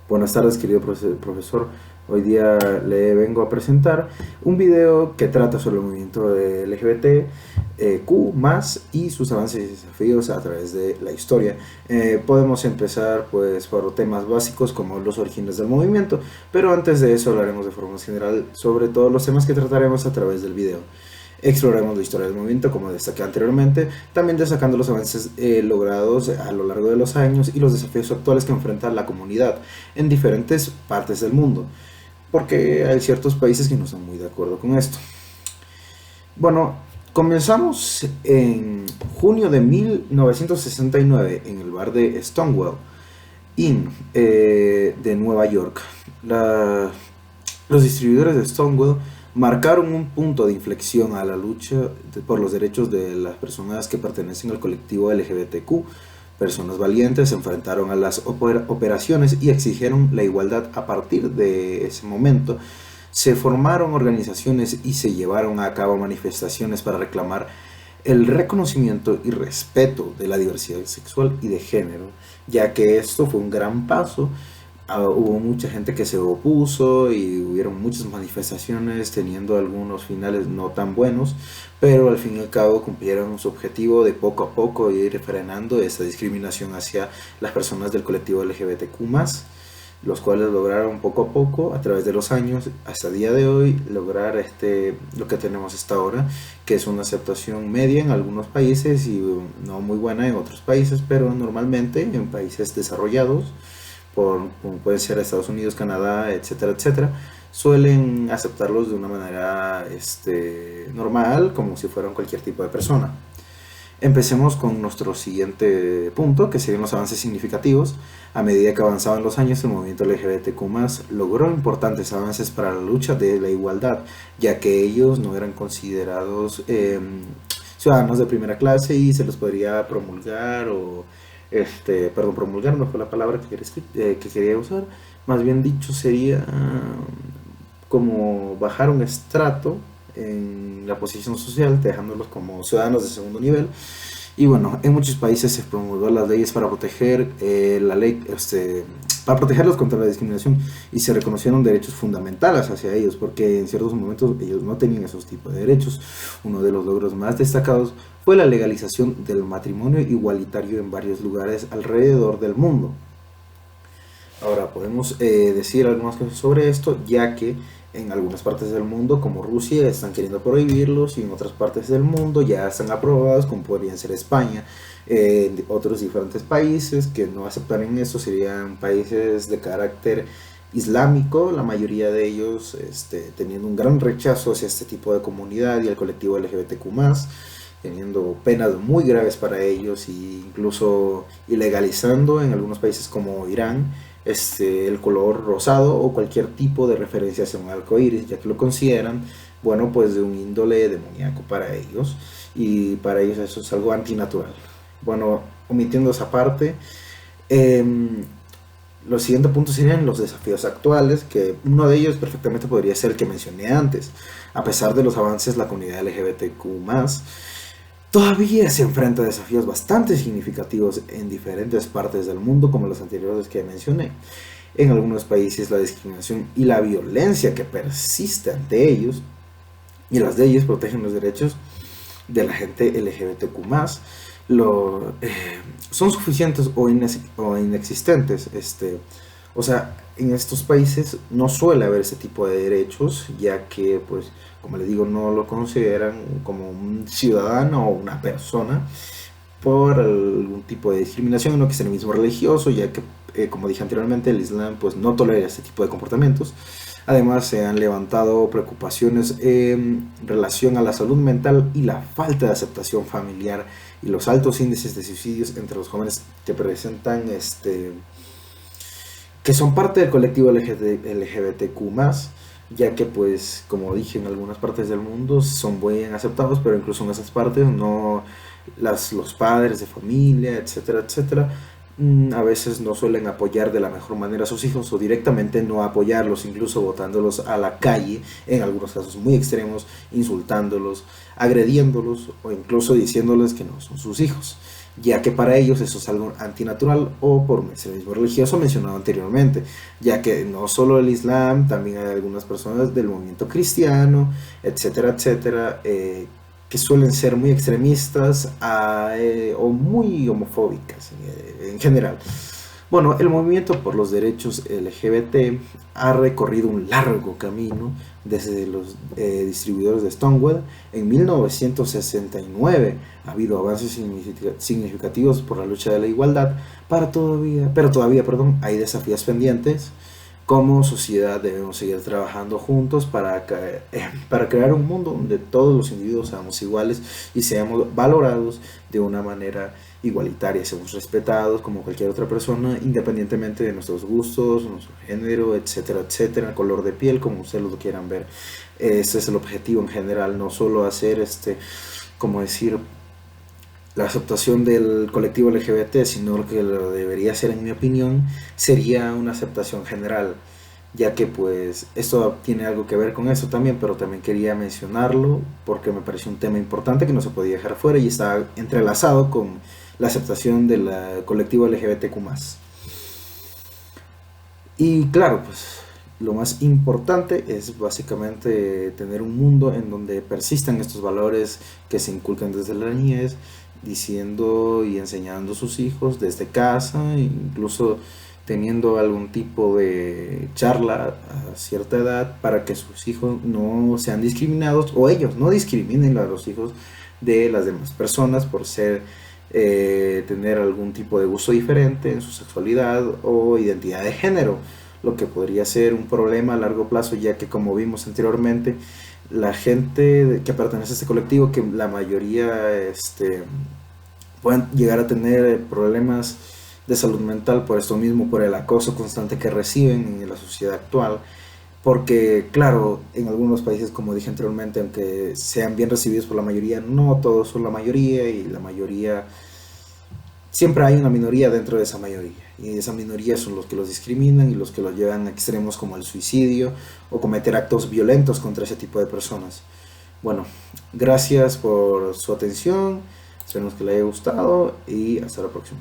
Buenas tardes, querido profesor. Hoy día le vengo a presentar un video que trata sobre el movimiento de LGBTQ más y sus avances y desafíos a través de la historia. Podemos empezar pues por temas básicos como los orígenes del movimiento, pero antes de eso hablaremos de forma general sobre todos los temas que trataremos a través del video. Exploraremos la historia del movimiento, como destaqué anteriormente, también destacando los avances logrados a lo largo de los años y los desafíos actuales que enfrenta la comunidad en diferentes partes del mundo, porque hay ciertos países que no están muy de acuerdo con esto. Bueno, comenzamos en junio de 1969 en el bar de Stonewall Inn de Nueva York. Los distribuidores de Stonewall marcaron un punto de inflexión a la lucha por los derechos de las personas que pertenecen al colectivo LGBTQ. Personas valientes se enfrentaron a las operaciones y exigieron la igualdad. A partir de ese momento se formaron organizaciones y se llevaron a cabo manifestaciones para reclamar el reconocimiento y respeto de la diversidad sexual y de género, ya que esto fue un gran paso. Hubo mucha gente que se opuso y hubieron muchas manifestaciones teniendo algunos finales no tan buenos, pero al fin y al cabo cumplieron su objetivo de poco a poco ir frenando esta discriminación hacia las personas del colectivo LGBTQ+, los cuales lograron poco a poco a través de los años hasta el día de hoy lograr lo que tenemos hasta ahora, que es una aceptación media en algunos países y no muy buena en otros países, pero normalmente en países desarrollados como puede ser Estados Unidos, Canadá, etcétera, etcétera, suelen aceptarlos de una manera normal, como si fueran cualquier tipo de persona. Empecemos con nuestro siguiente punto, que serían los avances significativos. A medida que avanzaban los años, el movimiento LGBTQ+, logró importantes avances para la lucha de la igualdad, ya que ellos no eran considerados ciudadanos de primera clase y se los podría promulgar o promulgar no fue la palabra que quería usar, más bien dicho sería como bajar un estrato en la posición social, dejándolos como ciudadanos de segundo nivel. Y bueno, en muchos países se promulgó las leyes para proteger para protegerlos contra la discriminación y se reconocieron derechos fundamentales hacia ellos, porque en ciertos momentos ellos no tenían esos tipos de derechos. Uno de los logros más destacados fue la legalización del matrimonio igualitario en varios lugares alrededor del mundo. Ahora podemos decir algunas cosas sobre esto, ya que en algunas partes del mundo, como Rusia, están queriendo prohibirlos y en otras partes del mundo ya están aprobados, como podrían ser España. Otros diferentes países que no aceptarían esto serían países de carácter islámico, la mayoría de ellos teniendo un gran rechazo hacia este tipo de comunidad y al colectivo LGBTQ+, teniendo penas muy graves para ellos e incluso ilegalizando en algunos países como Irán el color rosado o cualquier tipo de referencia hacia un arco iris, ya que lo consideran, bueno, pues de un índole demoníaco para ellos, y para ellos eso es algo antinatural. Bueno, omitiendo esa parte, los siguientes puntos serían los desafíos actuales, que uno de ellos perfectamente podría ser el que mencioné antes. A pesar de los avances, la comunidad LGBTQ+, todavía se enfrenta a desafíos bastante significativos en diferentes partes del mundo, como los anteriores que mencioné. En algunos países la discriminación y la violencia que persiste ante ellos, y las leyes protegen los derechos de la gente LGBTQ+, son suficientes o inexistentes. O sea, en estos países no suele haber ese tipo de derechos, ya que, pues, como les digo, no lo consideran como un ciudadano o una persona por algún tipo de discriminación, no que sea el mismo religioso, ya que, como dije anteriormente, el Islam pues no tolera este tipo de comportamientos. Además, se han levantado preocupaciones en relación a la salud mental y la falta de aceptación familiar y los altos índices de suicidios entre los jóvenes que presentan que son parte del colectivo LGBTQ+, ya que, pues, como dije, en algunas partes del mundo son bien aceptados, pero incluso en esas partes no, los padres de familia, etcétera, etcétera, a veces no suelen apoyar de la mejor manera a sus hijos o directamente no apoyarlos, incluso botándolos a la calle, en algunos casos muy extremos, insultándolos, agrediéndolos o incluso diciéndoles que no son sus hijos. ya que para ellos eso es algo antinatural o por un extremismo religioso mencionado anteriormente, ya que no solo el Islam, también hay algunas personas del movimiento cristiano, etcétera, etcétera, que suelen ser muy extremistas o muy homofóbicas en general. Bueno, el movimiento por los derechos LGBT ha recorrido un largo camino desde los distribuidores de Stonewall en 1969. Ha habido avances significativos por la lucha de la igualdad, pero todavía, hay desafíos pendientes. Como sociedad debemos seguir trabajando juntos para crear un mundo donde todos los individuos seamos iguales y seamos valorados de una manera igualitaria, seamos respetados como cualquier otra persona, independientemente de nuestros gustos, nuestro género, etcétera, etcétera, color de piel, como ustedes lo quieran ver. Ese es el objetivo en general, no solo hacer como decir, la aceptación del colectivo LGBT, sino lo que lo debería ser, en mi opinión, sería una aceptación general, ya que pues esto tiene algo que ver con eso también, pero también quería mencionarlo porque me pareció un tema importante que no se podía dejar fuera y está entrelazado con la aceptación del colectivo LGBTQ+. Y claro, pues lo más importante es básicamente tener un mundo en donde persistan estos valores que se inculcan desde la niñez, diciendo y enseñando a sus hijos desde casa, incluso teniendo algún tipo de charla a cierta edad para que sus hijos no sean discriminados o ellos no discriminen a los hijos de las demás personas por tener algún tipo de gusto diferente en su sexualidad o identidad de género, lo que podría ser un problema a largo plazo, ya que como vimos anteriormente, la gente que pertenece a este colectivo, que la mayoría pueden llegar a tener problemas de salud mental por esto mismo, por el acoso constante que reciben en la sociedad actual, porque claro, en algunos países, como dije anteriormente, aunque sean bien recibidos por la mayoría, no todos son la mayoría, y la mayoría, siempre hay una minoría dentro de esa mayoría, y esa minoría son los que los discriminan y los que los llevan a extremos como el suicidio o cometer actos violentos contra ese tipo de personas. Bueno, gracias por su atención, esperemos que les haya gustado y hasta la próxima.